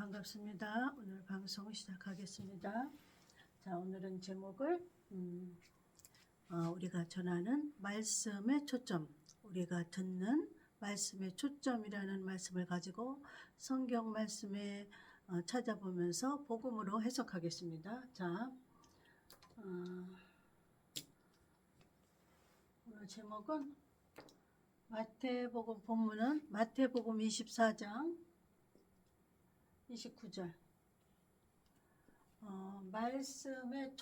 반갑습니다. 오늘 방송 시작하겠습니다. 자, 오늘은 제목을 우리가 전하는 말씀의 초점, 우리가 듣는 말씀의 초점이라는 말씀을 가지고 성경 말씀에 찾아보면서 복음으로 해석하겠습니다. 자, 오늘 제목은 마태복음, 본문은 마태복음 24장 29절. 말씀의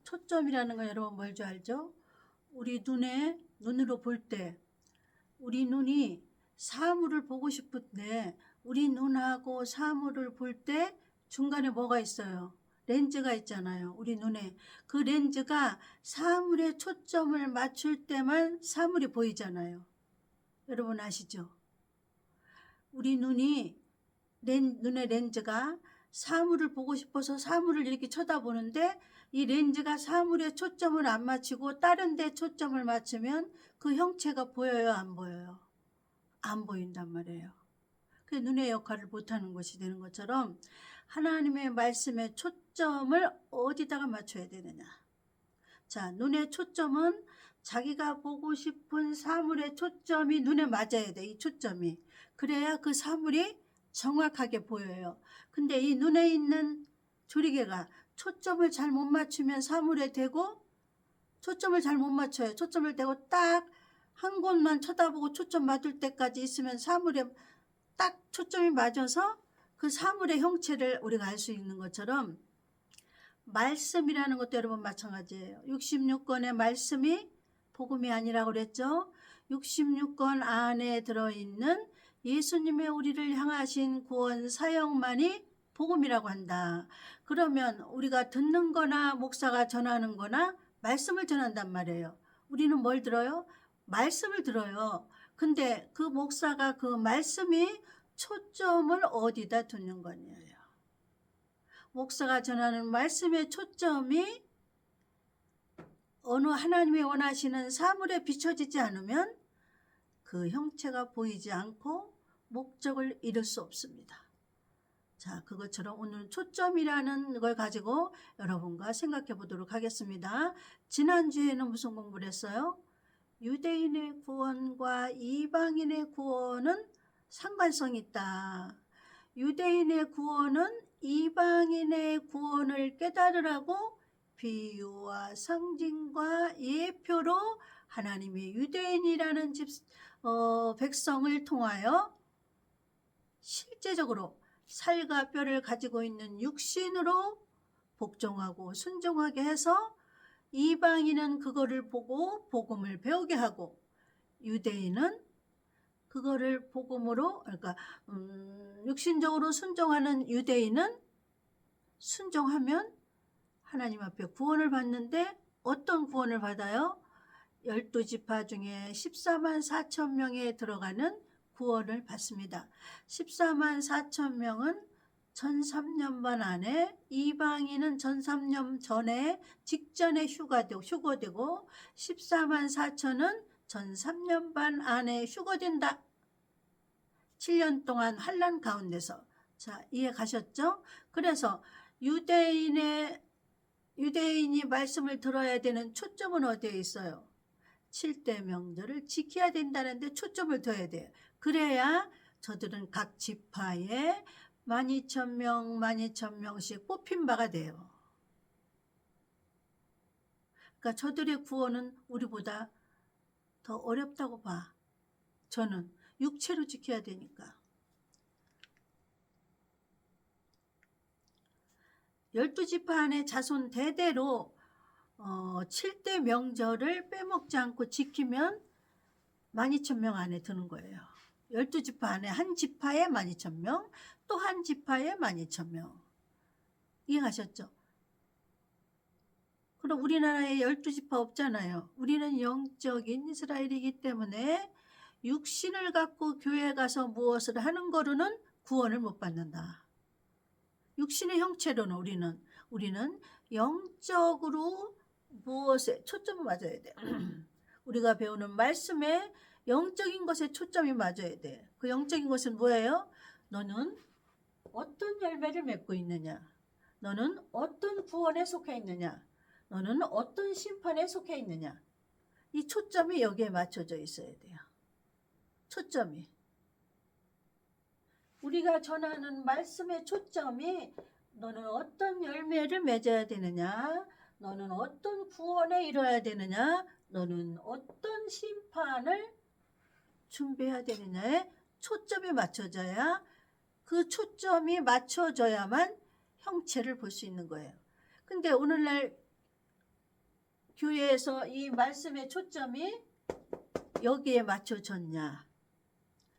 초점이라는 건 여러분 뭔지 알죠? 우리 눈으로 볼 때, 우리 눈이 사물을 보고 싶은데, 우리 눈하고 사물을 볼 때 중간에 뭐가 있어요? 렌즈가 있잖아요. 우리 눈에. 그 렌즈가 사물에 초점을 맞출 때만 사물이 보이잖아요. 여러분 아시죠? 우리 눈의 렌즈가 사물을 보고 싶어서 사물을 이렇게 쳐다보는데, 이 렌즈가 사물에 초점을 안 맞추고 다른 데 초점을 맞추면 그 형체가 보여요, 안 보여요? 안 보인단 말이에요. 그 눈의 역할을 못하는 것이 되는 것처럼 하나님의 말씀의 초점을 어디다가 맞춰야 되느냐. 자, 눈의 초점은 자기가 보고 싶은 사물의 초점이 눈에 맞아야 돼. 이 초점이. 그래야 그 사물이 정확하게 보여요. 근데 이 눈에 있는 조리개가 초점을 잘 못 맞추면 사물에 대고, 초점을 잘 못 맞춰요. 초점을 대고 딱 한 곳만 쳐다보고 초점 맞을 때까지 있으면 사물에 딱 초점이 맞아서 그 사물의 형체를 우리가 알 수 있는 것처럼, 말씀이라는 것도 여러분 마찬가지예요. 66권의 말씀이 복음이 아니라고 그랬죠. 66권 안에 들어있는 예수님의 우리를 향하신 구원 사역만이 복음이라고 한다. 그러면 우리가 듣는 거나 목사가 전하는 거나 말씀을 전한단 말이에요. 우리는 뭘 들어요? 말씀을 들어요. 근데 그 목사가 그 말씀이 초점을 어디다 두는 거냐요. 목사가 전하는 말씀의 초점이 어느 하나님이 원하시는 사물에 비춰지지 않으면 그 형체가 보이지 않고 목적을 이룰 수 없습니다. 자, 그것처럼 오늘 초점이라는 걸 가지고 여러분과 생각해 보도록 하겠습니다. 지난주에는 무슨 공부를 했어요? 유대인의 구원과 이방인의 구원은 상관성이 있다. 유대인의 구원은 이방인의 구원을 깨달으라고 비유와 상징과 예표로 하나님이 유대인이라는 백성을 통하여 실제적으로 살과 뼈를 가지고 있는 육신으로 복종하고 순종하게 해서 이방인은 그거를 보고 복음을 배우게 하고, 유대인은 그거를 복음으로, 그러니까 육신적으로 순종하는 유대인은 순종하면 하나님 앞에 구원을 받는데, 어떤 구원을 받아요? 12지파 중에 14만 4천 명에 들어가는 구원을 받습니다. 14만 4천 명은 1003년 안에, 이방인은 1003년 전에 직전에 휴거되고 14만 4천은 1003년 반 안에 휴거된다. 7년 동안 환난 가운데서. 자, 이해 가셨죠? 그래서 유대인이 말씀을 들어야 되는 초점은 어디에 있어요? 7대 명절을 지켜야 된다는데 초점을 둬야 돼요. 그래야 저들은 각 지파에 12,000명씩 뽑힌 바가 돼요. 그러니까 저들의 구원은 우리보다 더 어렵다고 봐. 저는 육체로 지켜야 되니까. 12지파 안에 자손 대대로 7대 명절을 빼먹지 않고 지키면 12,000명 안에 드는 거예요. 12지파 안에 한 지파에 12,000명, 또 한 지파에 12,000명. 이해하셨죠? 그럼 우리나라에 12지파 없잖아요. 우리는 영적인 이스라엘이기 때문에 육신을 갖고 교회에 가서 무엇을 하는 거로는 구원을 못 받는다. 육신의 형체로는 우리는 영적으로 무엇에 초점을 맞아야 돼. 우리가 배우는 말씀에 영적인 것에 초점이 맞아야 돼. 그 영적인 것은 뭐예요? 너는 어떤 열매를 맺고 있느냐? 너는 어떤 구원에 속해 있느냐? 너는 어떤 심판에 속해 있느냐? 이 초점이 여기에 맞춰져 있어야 돼요. 초점이. 우리가 전하는 말씀의 초점이 너는 어떤 열매를 맺어야 되느냐? 너는 어떤 구원에 이뤄야 되느냐? 너는 어떤 심판을 준비해야 되느냐에 초점이 맞춰져야, 그 초점이 맞춰져야만 형체를 볼 수 있는 거예요. 근데 오늘날 교회에서 이 말씀의 초점이 여기에 맞춰졌냐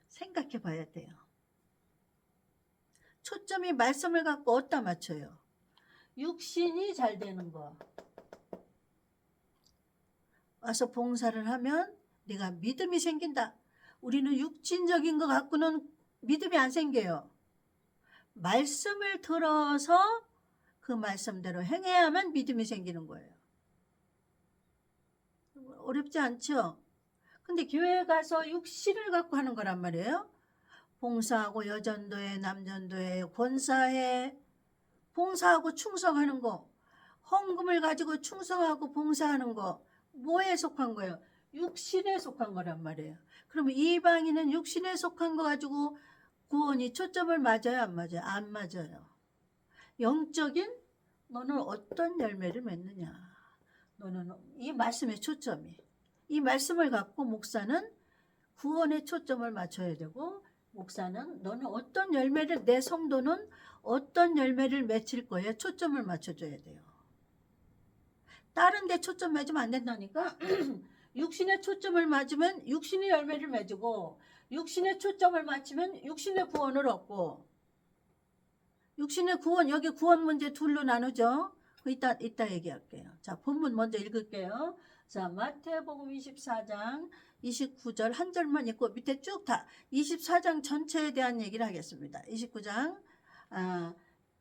생각해 봐야 돼요. 초점이 말씀을 갖고 어디다 맞춰요? 육신이 잘 되는 거. 와서 봉사를 하면 내가 믿음이 생긴다. 우리는 육신적인 거 갖고는 믿음이 안 생겨요. 말씀을 들어서 그 말씀대로 행해야만 믿음이 생기는 거예요. 어렵지 않죠? 근데 교회에 가서 육신을 갖고 하는 거란 말이에요. 봉사하고 여전도회, 남전도회, 권사회, 봉사하고 충성하는 거, 헌금을 가지고 충성하고 봉사하는 거, 뭐에 속한 거예요? 육신에 속한 거란 말이에요. 그러면 이방인은 육신에 속한 거 가지고 구원이 초점을 맞아요, 안 맞아요? 안 맞아요. 영적인 너는 어떤 열매를 맺느냐. 너는 이 말씀의 초점이. 이 말씀을 갖고 목사는 구원의 초점을 맞춰야 되고, 목사는 너는 어떤 열매를, 내 성도는 어떤 열매를 맺힐 거예요. 초점을 맞춰줘야 돼요. 다른 데 초점 맺으면 안 된다니까. 육신의 초점을 맞으면 육신의 열매를 맺고, 육신의 초점을 맞추면 육신의 구원을 얻고, 육신의 구원, 여기 구원 문제 둘로 나누죠. 이따 얘기할게요. 자, 본문 먼저 읽을게요. 자, 마태복음 24장 29절 한 절만 읽고 밑에 쭉 다 24장 전체에 대한 얘기를 하겠습니다. 24장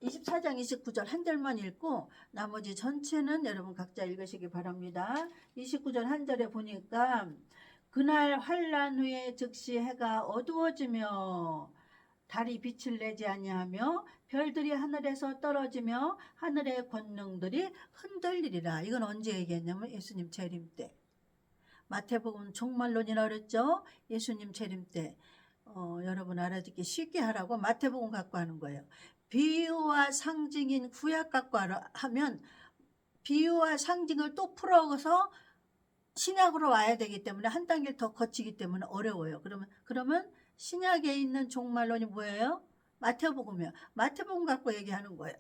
29절 한 절만 읽고 나머지 전체는 여러분 각자 읽으시기 바랍니다. 29절 한 절에 보니까 그날 환란 후에 즉시 해가 어두워지며 달이 빛을 내지 아니하며 별들이 하늘에서 떨어지며 하늘의 권능들이 흔들리리라. 이건 언제 얘기했냐면 예수님 재림 때. 마태복음 종말론이라 그랬죠. 예수님 재림 때. 여러분 알아듣기 쉽게 하라고 마태복음 갖고 하는 거예요. 비유와 상징인 구약 갖고 하면 비유와 상징을 또 풀어서 신약으로 와야 되기 때문에 한 단계를 더 거치기 때문에 어려워요. 그러면 신약에 있는 종말론이 뭐예요? 마태복음이요. 마태복음 갖고 얘기하는 거예요.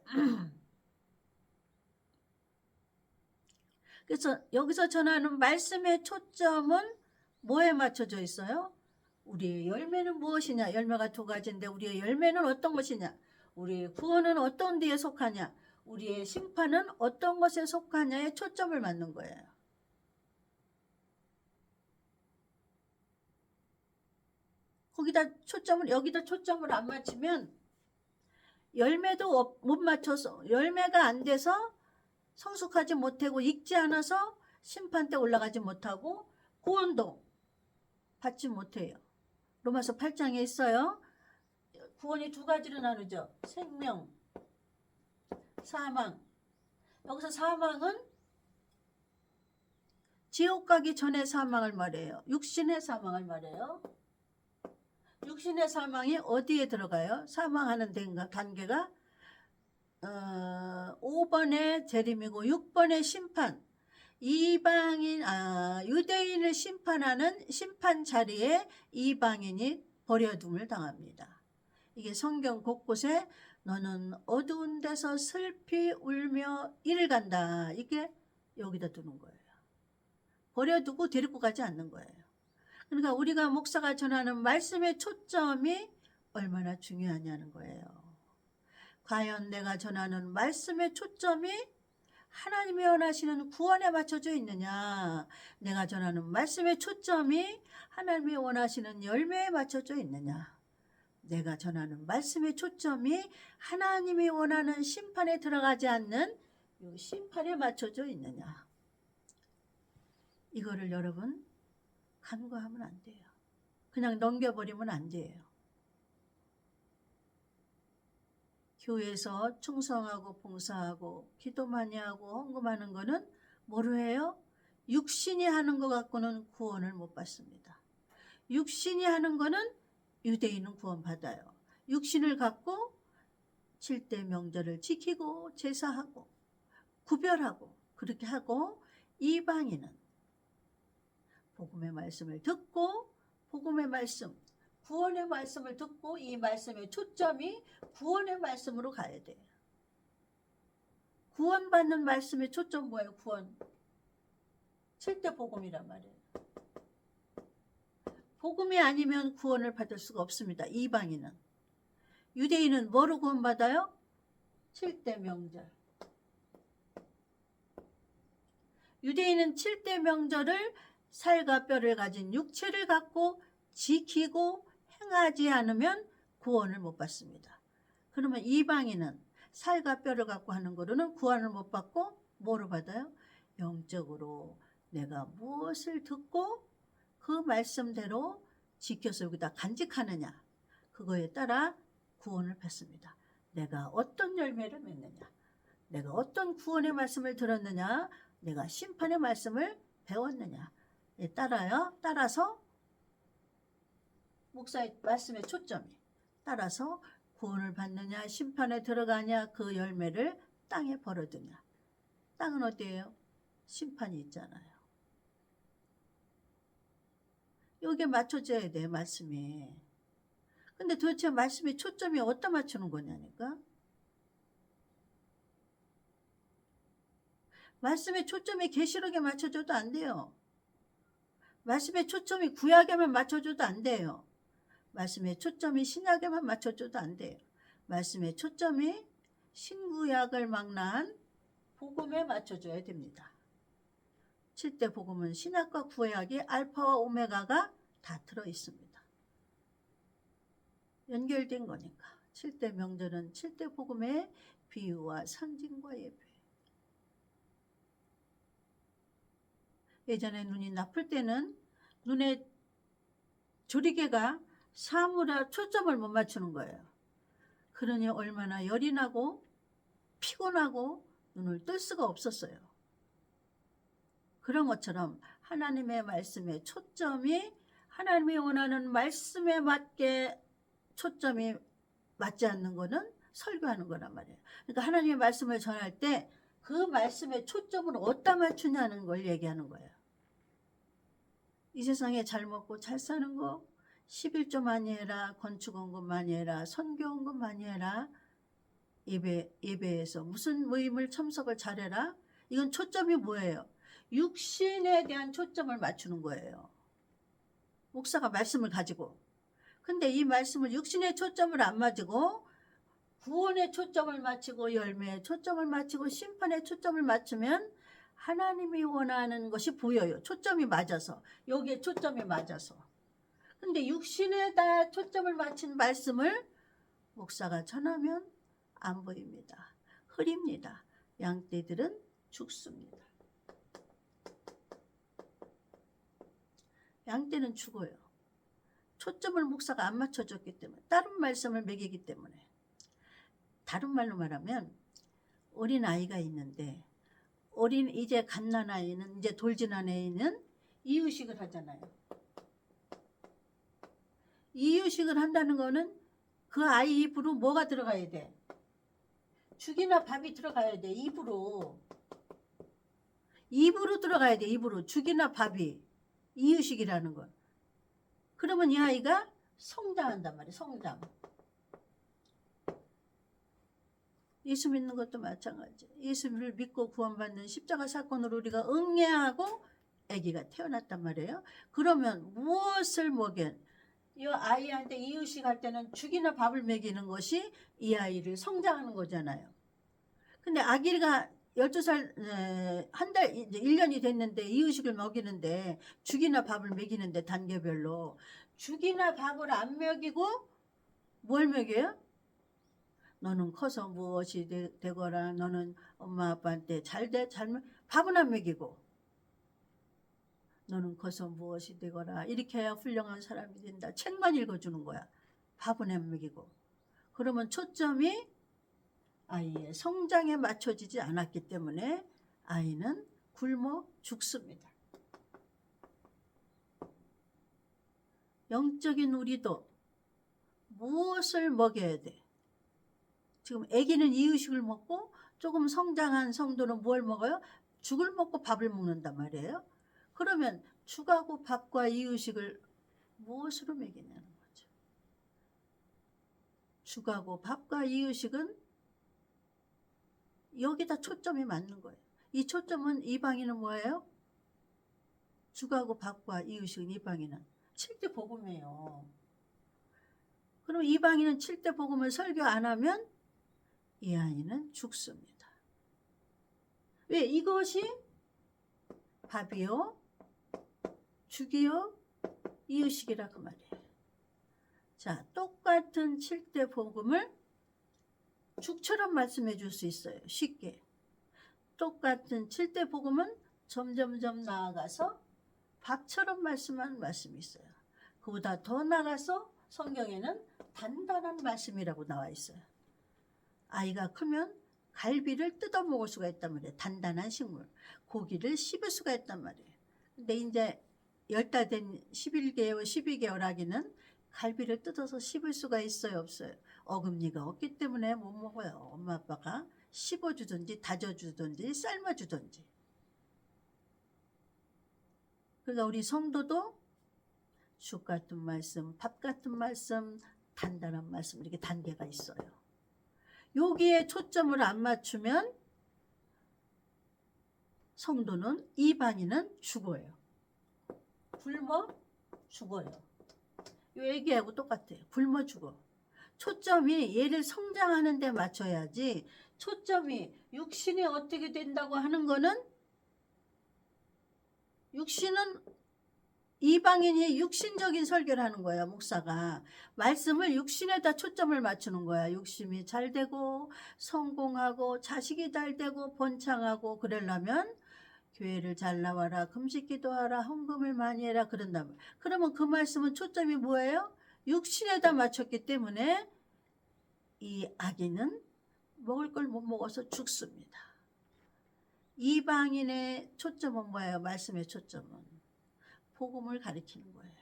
그래서 여기서 전하는 말씀의 초점은 뭐에 맞춰져 있어요? 우리의 열매는 무엇이냐? 열매가 두 가지인데 우리의 열매는 어떤 것이냐? 우리의 구원은 어떤 데에 속하냐? 우리의 심판은 어떤 것에 속하냐에 초점을 맞는 거예요. 여기다 초점을 안 맞추면 열매도 못 맞춰서, 열매가 안 돼서 성숙하지 못하고 익지 않아서 심판 때 올라가지 못하고 구원도 받지 못해요. 로마서 8장에 있어요. 구원이 두 가지로 나누죠. 생명, 사망. 여기서 사망은 지옥 가기 전에 사망을 말해요. 육신의 사망을 말해요. 육신의 사망이 어디에 들어가요? 사망하는 단계가 5번의 재림이고 6번의 심판. 유대인을 심판하는 심판 자리에 이방인이 버려둠을 당합니다. 이게 성경 곳곳에 너는 어두운 데서 슬피 울며 이를 간다. 이게 여기다 두는 거예요. 버려두고 데리고 가지 않는 거예요. 그러니까 우리가 목사가 전하는 말씀의 초점이 얼마나 중요하냐는 거예요. 과연 내가 전하는 말씀의 초점이 하나님이 원하시는 구원에 맞춰져 있느냐, 내가 전하는 말씀의 초점이 하나님이 원하시는 열매에 맞춰져 있느냐, 내가 전하는 말씀의 초점이 하나님이 원하는 심판에 들어가지 않는 이 심판에 맞춰져 있느냐, 이거를 여러분 간과하면 안 돼요. 그냥 넘겨버리면 안 돼요. 교회에서 충성하고 봉사하고 기도 많이 하고 헌금하는 거는 뭐로 해요? 육신이 하는 것 갖고는 구원을 못 받습니다. 육신이 하는 거는 유대인은 구원받아요. 육신을 갖고 7대 명절을 지키고 제사하고 구별하고 그렇게 하고, 이방인은 복음의 말씀을 듣고 복음의 말씀, 구원의 말씀을 듣고 이 말씀의 초점이 구원의 말씀으로 가야 돼요. 구원받는 말씀의 초점 뭐예요? 구원. 7대 복음이란 말이에요. 복음이 아니면 구원을 받을 수가 없습니다. 이방인은. 유대인은 뭐로 구원받아요? 7대 명절. 유대인은 7대 명절을 살과 뼈를 가진 육체를 갖고 지키고 행하지 않으면 구원을 못 받습니다. 그러면 이방인은 살과 뼈를 갖고 하는 거로는 구원을 못 받고 뭐로 받아요? 영적으로 내가 무엇을 듣고 그 말씀대로 지켜서 여기다 간직하느냐, 그거에 따라 구원을 받습니다. 내가 어떤 열매를 맺느냐, 내가 어떤 구원의 말씀을 들었느냐, 내가 심판의 말씀을 배웠느냐에 따라서 목사의 말씀의 초점이 따라서 구원을 받느냐, 심판에 들어가냐, 그 열매를 땅에 버려두냐. 땅은 어디예요? 심판이 있잖아요. 여기에 맞춰져야 돼, 말씀이. 근데 도대체 말씀의 초점이 어디다 맞추는 거냐니까? 말씀의 초점이 계시록에 맞춰줘도 안 돼요. 말씀의 초점이 구약에만 맞춰줘도 안 돼요. 말씀의 초점이 신약에만 맞춰줘도 안 돼요. 말씀의 초점이 신구약을 망라한 복음에 맞춰줘야 됩니다. 7대 복음은 신약과 구약이 알파와 오메가가 다 들어있습니다. 연결된 거니까. 7대 명절은 7대 복음의 비유와 상징과 예배. 예전에 눈이 나쁠 때는 눈에 조리개가 사물에 초점을 못 맞추는 거예요. 그러니 얼마나 열이 나고 피곤하고 눈을 뜰 수가 없었어요. 그런 것처럼 하나님의 말씀의 초점이 하나님이 원하는 말씀에 맞게 초점이 맞지 않는 거는 설교하는 거란 말이에요. 그러니까 하나님의 말씀을 전할 때 그 말씀의 초점을 어디다 맞추냐는 걸 얘기하는 거예요. 이 세상에 잘 먹고 잘 사는 거 11조 많이 해라, 건축원금 많이 해라, 선교원금 많이 해라, 예배에서 무슨 모임을 참석을 잘해라. 이건 초점이 뭐예요? 육신에 대한 초점을 맞추는 거예요. 목사가 말씀을 가지고. 근데 이 말씀을 육신의 초점을 안 맞추고 구원의 초점을 맞추고 열매의 초점을 맞추고 심판의 초점을 맞추면 하나님이 원하는 것이 보여요. 초점이 맞아서. 여기에 초점이 맞아서. 근데 육신에다 초점을 맞춘 말씀을 목사가 전하면 안 보입니다. 흐립니다. 양떼들은 죽습니다. 양떼는 죽어요. 초점을 목사가 안 맞춰줬기 때문에, 다른 말씀을 먹이기 때문에. 다른 말로 말하면 어린 아이가 있는데 이제 갓난 아이는, 이제 돌진한 아이는 이유식을 하잖아요. 이유식을 한다는 거는 그 아이 입으로 뭐가 들어가야 돼? 죽이나 밥이 들어가야 돼. 입으로 들어가야 돼. 입으로 죽이나 밥이. 이유식이라는 건. 그러면 이 아이가 성장한단 말이에요. 성장. 예수 믿는 것도 마찬가지. 예수를 믿고 구원받는 십자가 사건으로 우리가 응애하고 아기가 태어났단 말이에요. 그러면 무엇을 먹여? 이 아이한테 이유식 할 때는 죽이나 밥을 먹이는 것이 이 아이를 성장하는 거잖아요. 근데 아기가 12살, 한 달, 이제 1년이 됐는데 이유식을 먹이는데 죽이나 밥을 먹이는데 단계별로 죽이나 밥을 안 먹이고 뭘 먹여요? 너는 커서 무엇이 되거라. 너는 엄마 아빠한테 밥은 안 먹이고 너는 커서 무엇이 되거라. 이렇게 해야 훌륭한 사람이 된다. 책만 읽어주는 거야. 밥은 안 먹이고. 그러면 초점이 아이의 성장에 맞춰지지 않았기 때문에 아이는 굶어 죽습니다. 영적인 우리도 무엇을 먹여야 돼? 지금 아기는 이유식을 먹고 조금 성장한 성도는 뭘 먹어요? 죽을 먹고 밥을 먹는단 말이에요. 그러면 죽하고 밥과 이유식을 무엇으로 먹이냐는 거죠. 죽하고 밥과 이유식은 여기다 초점이 맞는 거예요. 이 초점은 이방인은 뭐예요? 죽하고 밥과 이유식은 이방인은 7대 복음이에요. 그럼 이방인은 7대 복음을 설교 안 하면 이 아이는 죽습니다. 왜? 이것이 밥이요, 죽이요, 이유식이라 그 말이에요. 자, 똑같은 7대 복음을 죽처럼 말씀해 줄 수 있어요. 쉽게. 똑같은 7대 복음은 점점점 나아가서 밥처럼 말씀하는 말씀이 있어요. 그보다 더 나아가서 성경에는 단단한 말씀이라고 나와 있어요. 아이가 크면 갈비를 뜯어 먹을 수가 있단 말이에요. 단단한 식물. 고기를 씹을 수가 있단 말이에요. 근데 이제 10달 된 11개월, 12개월 아기는 갈비를 뜯어서 씹을 수가 있어요, 없어요? 어금니가 없기 때문에 못 먹어요. 엄마 아빠가 씹어주든지 다져주든지 삶아주든지. 그러니까 우리 성도도 죽 같은 말씀, 밥 같은 말씀, 단단한 말씀, 이렇게 단계가 있어요. 여기에 초점을 안 맞추면 성도는, 이방인은 죽어요. 굶어 죽어요. 이 얘기하고 똑같아요. 굶어 죽어. 초점이 얘를 성장하는 데 맞춰야지, 초점이 육신이 어떻게 된다고 하는 거는, 육신은 이방인이 육신적인 설교를 하는 거예요. 목사가 말씀을 육신에다 초점을 맞추는 거야. 육심이 잘 되고 성공하고 자식이 잘 되고 번창하고 그러려면 교회를 잘 나와라, 금식 기도하라, 헌금을 많이 해라 그런다면, 그러면 그 말씀은 초점이 뭐예요? 육신에다 맞췄기 때문에 이 아기는 먹을 걸 못 먹어서 죽습니다. 이방인의 초점은 뭐예요? 말씀의 초점은 복음을 가리키는 거예요.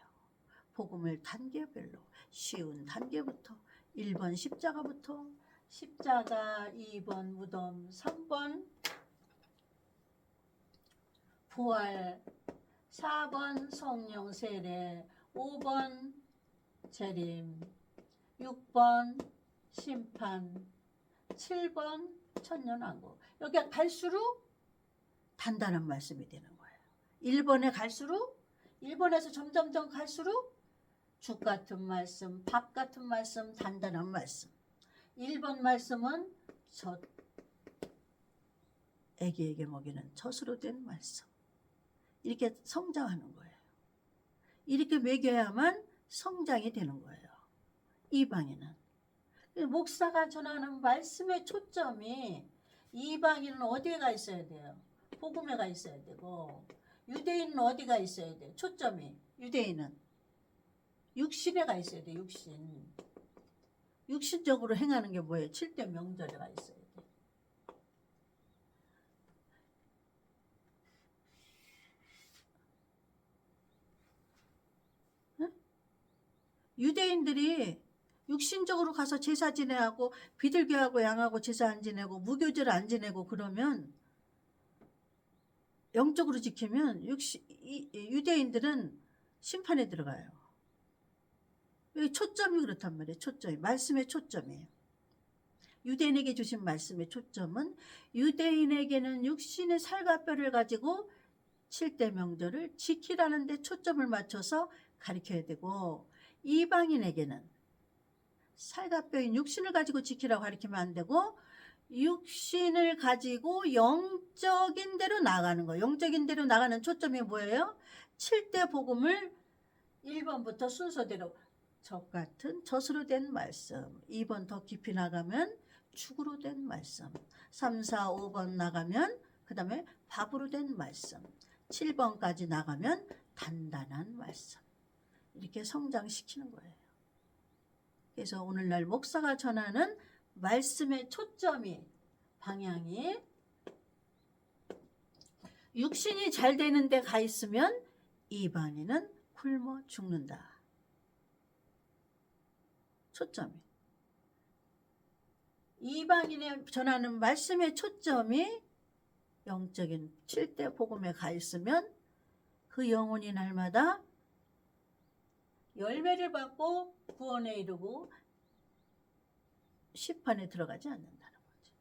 복음을 단계별로, 쉬운 단계부터 1번 십자가부터, 십자가, 2번 무덤, 3번 부활, 4번 성령 세례, 5번 재림, 6번 심판, 7번 천년왕국. 여기 갈수록 단단한 말씀이 되는 거예요. 1번에 갈수록, 1번에서 점점점 갈수록 죽 같은 말씀, 밥 같은 말씀, 단단한 말씀. 1번 말씀은 애기에게 먹이는 젖으로 된 말씀. 이렇게 성장하는 거예요. 이렇게 먹여야만 성장이 되는 거예요. 이방인은. 목사가 전하는 말씀의 초점이, 이방인은 어디에 가 있어야 돼요? 복음에 가 있어야 되고, 유대인은 어디가 있어야 돼요? 초점이. 유대인은 육신에 가 있어야 돼요. 육신. 육신적으로 행하는 게 뭐예요? 7대 명절에 가 있어야 돼요. 응? 유대인들이 육신적으로 가서 제사 지내고 비둘기하고 양하고 제사 안 지내고 무교절 안 지내고 그러면, 영적으로 지키면 유대인들은 심판에 들어가요. 초점이 그렇단 말이에요. 초점이. 말씀의 초점이에요. 유대인에게 주신 말씀의 초점은, 유대인에게는 육신의 살과 뼈를 가지고 7대 명절을 지키라는 데 초점을 맞춰서 가르쳐야 되고, 이방인에게는 살과 뼈인 육신을 가지고 지키라고 가르치면 안 되고, 육신을 가지고 영적인 대로 나가는 거예요. 영적인 대로 나가는 초점이 뭐예요? 7대 복음을 1번부터 순서대로, 젖 같은 젖으로 된 말씀, 2번 더 깊이 나가면 죽으로 된 말씀, 3, 4, 5번 나가면 그 다음에 밥으로 된 말씀, 7번까지 나가면 단단한 말씀. 이렇게 성장시키는 거예요. 그래서 오늘날 목사가 전하는 말씀의 초점이 방향이 육신이 잘 되는 데 가 있으면 이방인은 굶어 죽는다. 초점이 이방인에 전하는 말씀의 초점이 영적인 7대 복음에 가 있으면 그 영혼이 날마다 열매를 받고 구원에 이르고 심판에 들어가지 않는다는 거죠.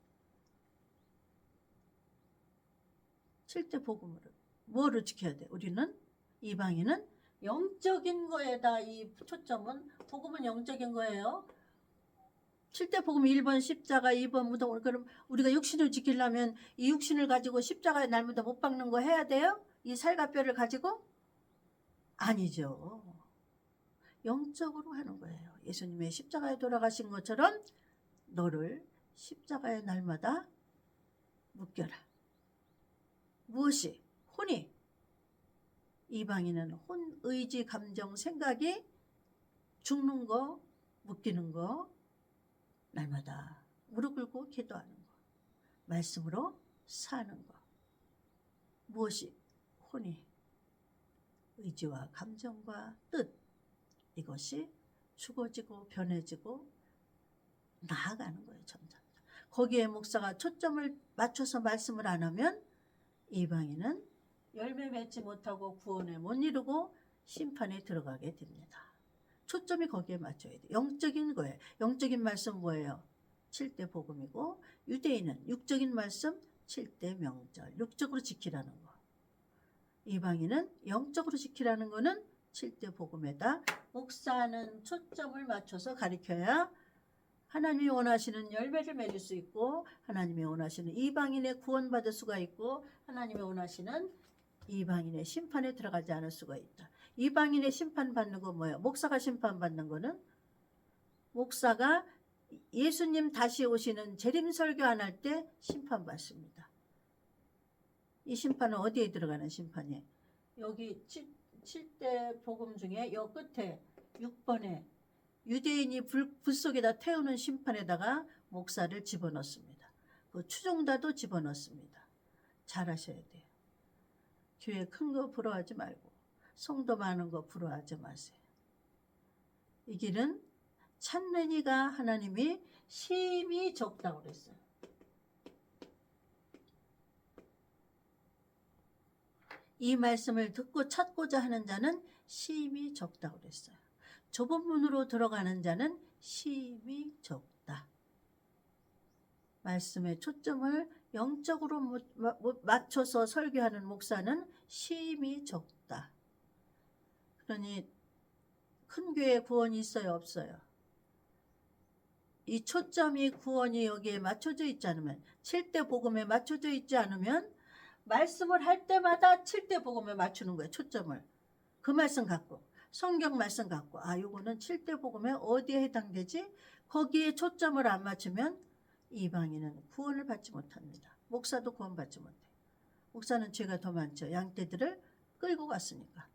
7대 복음으로 뭐를 지켜야 돼? 우리는 이방인은 영적인 거에다 이 초점은 복음은 영적인 거예요. 7대 복음 1번 십자가 2번 무덤. 그럼 우리가 육신을 지키려면 이 육신을 가지고 십자가에 날마다 못 박는 거 해야 돼요? 이 살과 뼈를 가지고? 아니죠. 영적으로 하는 거예요. 예수님의 십자가에 돌아가신 것처럼 너를 십자가에 날마다 묶여라. 무엇이? 혼이. 이방인은 혼, 의지, 감정, 생각이 죽는 거, 묶이는 거, 날마다 무릎 꿇고 기도하는 거, 말씀으로 사는 거. 무엇이? 혼이. 의지와 감정과 뜻. 이것이 죽어지고 변해지고 나아가는 거예요. 점점. 거기에 목사가 초점을 맞춰서 말씀을 안 하면 이방인은 열매 맺지 못하고 구원을 못 이루고 심판에 들어가게 됩니다. 초점이 거기에 맞춰야 돼요. 영적인 거예요. 영적인 말씀 뭐예요? 7대 복음이고 유대인은 육적인 말씀 7대 명절. 육적으로 지키라는 거. 이방인은 영적으로 지키라는 거는 7대 복음에다 목사는 초점을 맞춰서 가르쳐야 하나님이 원하시는 열매를 맺을 수 있고 하나님이 원하시는 이방인의 구원받을 수가 있고 하나님이 원하시는 이방인의 심판에 들어가지 않을 수가 있다. 이방인의 심판받는 거 뭐예요? 목사가 심판받는 거는 목사가 예수님 다시 오시는 재림 설교 안 할 때 심판받습니다. 이 심판은 어디에 들어가는 심판이에요? 여기 7대 복음 중에 여 끝에 6번에 유대인이 불 속에다 태우는 심판에다가 목사를 집어넣습니다. 그 추종자도 집어넣습니다. 잘하셔야 돼요. 교회 큰 거 부러워하지 말고 성도 많은 거 부러워하지 마세요. 이 길은 찾는 이가 하나님이 심히 적다고 그랬어요. 이 말씀을 듣고 찾고자 하는 자는 심히 적다고 그랬어요. 좁은 문으로 들어가는 자는 심히 적다. 말씀의 초점을 영적으로 맞춰서 설교하는 목사는 심히 적다. 그러니 큰 교회 구원이 있어요? 없어요? 이 초점이 구원이 여기에 맞춰져 있지 않으면 7대 복음에 맞춰져 있지 않으면 말씀을 할 때마다 7대 복음에 맞추는 거예요. 초점을. 그 말씀 갖고 성경 말씀 갖고 요거는 7대 복음에 어디에 해당되지? 거기에 초점을 안 맞추면 이방인은 구원을 받지 못합니다. 목사도 구원받지 못해요. 목사는 죄가 더 많죠. 양떼들을 끌고 갔으니까.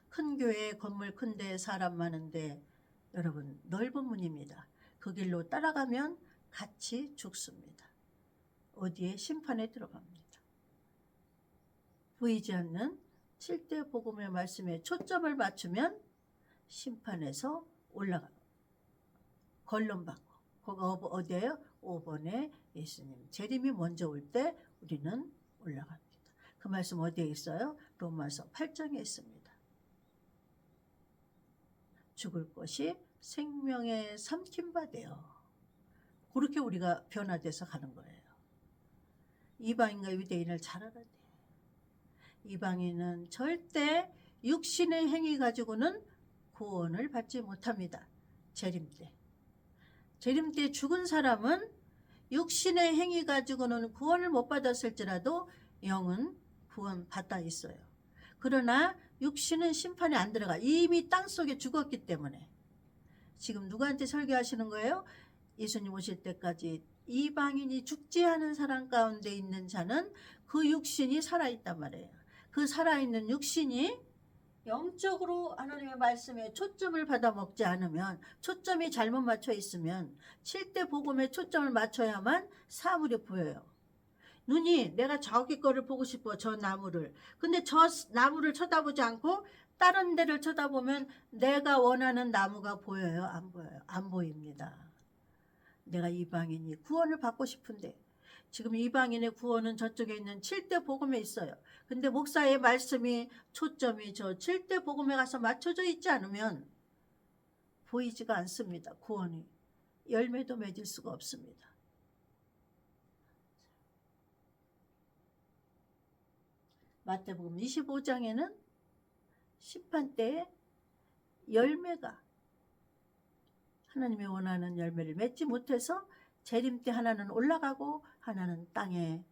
큰 교회 건물 큰데 사람 많은데 여러분 넓은 문입니다. 그 길로 따라가면 같이 죽습니다. 어디에? 심판에 들어갑니다. 보이지 않는 7대 복음의 말씀에 초점을 맞추면 심판에서 올라가 권론받고 거기 어디예요? 5번에 예수님 재림이 먼저 올 때 우리는 올라갑니다. 그 말씀 어디에 있어요? 로마서 8장에 있습니다. 죽을 것이 생명에 삼킨 바 되어 그렇게 우리가 변화돼서 가는 거예요. 이방인과 유대인을 잘 알아야 돼. 이방인은 절대 육신의 행위 가지고는 구원을 받지 못합니다. 재림 때. 재림 때 죽은 사람은 육신의 행위 가지고는 구원을 못 받았을지라도 영은 구원 받아 있어요. 그러나 육신은 심판에 안 들어가. 이미 땅속에 죽었기 때문에. 지금 누구한테 설교하시는 거예요? 예수님 오실 때까지 이방인이 죽지 않은 사람 가운데 있는 자는 그 육신이 살아있단 말이에요. 그 살아있는 육신이 영적으로 하나님의 말씀에 초점을 받아 먹지 않으면, 초점이 잘못 맞춰 있으면 7대 복음에 초점을 맞춰야만 사물이 보여요. 눈이 내가 저기 거를 보고 싶어, 저 나무를. 근데 저 나무를 쳐다보지 않고 다른 데를 쳐다보면 내가 원하는 나무가 보여요? 안 보여요? 안 보입니다. 내가 이방인이 구원을 받고 싶은데 지금 이방인의 구원은 저쪽에 있는 7대 복음에 있어요. 근데 목사의 말씀이 초점이 저 7대 복음에 가서 맞춰져 있지 않으면 보이지가 않습니다. 구원이. 열매도 맺을 수가 없습니다. 마태복음 25장에는 심판 때에 열매가, 하나님이 원하는 열매를 맺지 못해서 재림 때 하나는 올라가고 하나는 땅에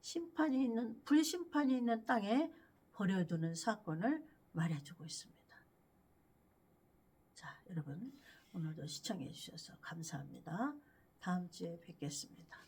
심판이 있는, 불심판이 있는 땅에 버려두는 사건을 말해주고 있습니다. 자, 여러분 오늘도 시청해 주셔서 감사합니다. 다음 주에 뵙겠습니다.